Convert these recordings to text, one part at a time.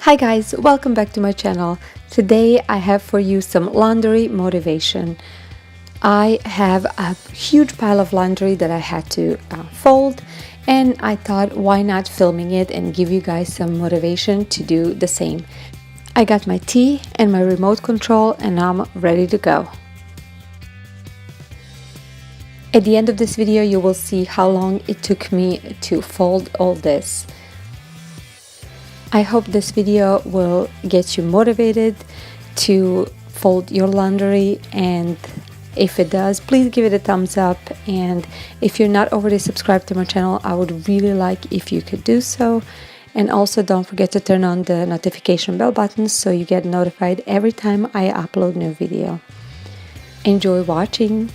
Hi guys, welcome back to my channel. Today I have for you some laundry motivation. I have a huge pile of laundry that I had to fold, and I thought why not filming it and give you guys some motivation to do the same. I got my tea and my remote control and I'm ready to go. At the end of this video you will see how long it took me to fold all this. I hope this video will get you motivated to fold your laundry, and if it does, please give it a thumbs up, and if you're not already subscribed to my channel, I would really like if you could do so. And also don't forget to turn on the notification bell button so you get notified every time I upload new video. Enjoy watching!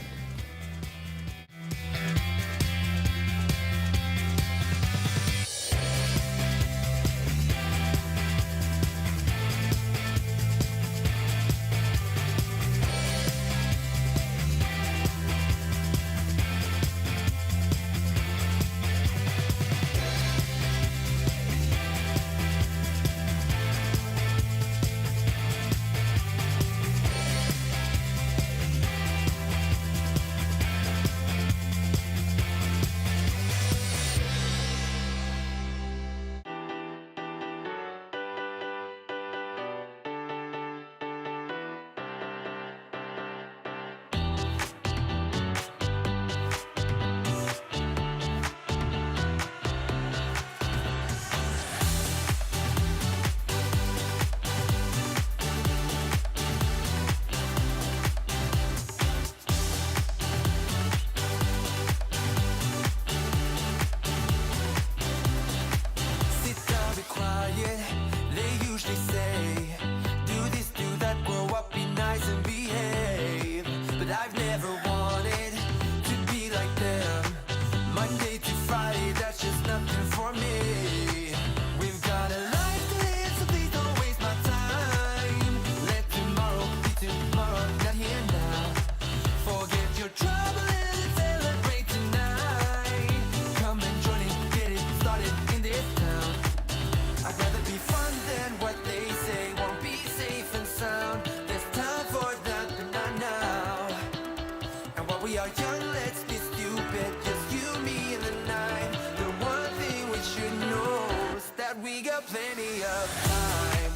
We are young, let's be stupid, just you, me, and the night. The one thing we should know is that we got plenty of time.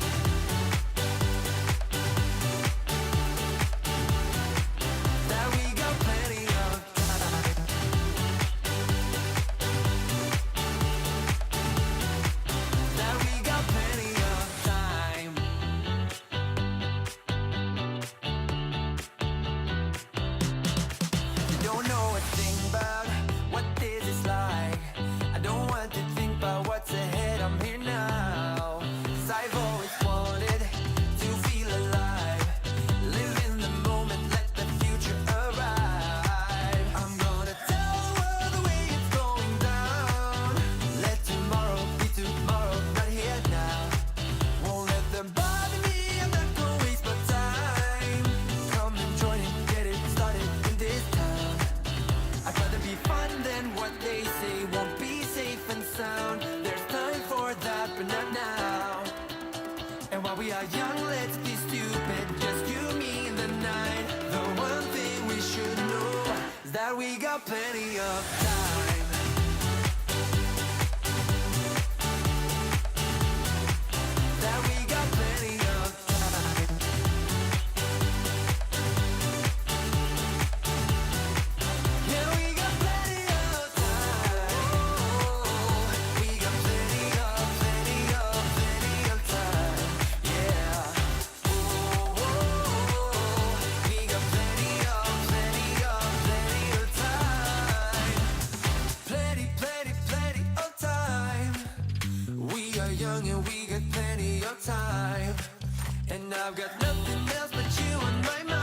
That we got plenty of time. That we got plenty of time. Don't know a thing about what this is like. I don't want to think about what's ahead. I'm here now, 'cause I've always wanted to feel alive. Live in the moment, let the future arrive. I'm gonna tell the world the way it's going down. Let tomorrow be tomorrow, right here now. Won't let them bother me, I'm not gonna waste my time. Come and join it, get it started in this town. I'd rather be fun than what they say won't be safe and sound. There's time for that, but not now. And while we are young, let's be stupid, just you, me, and the night. The one thing we should know is that we got plenty of time. That we got plenty of time. Yeah, we got plenty of time. We got plenty of time. Yeah. We got plenty of time. Plenty of time. We are young and we got plenty of time. And I've got nothing else but you on my mind.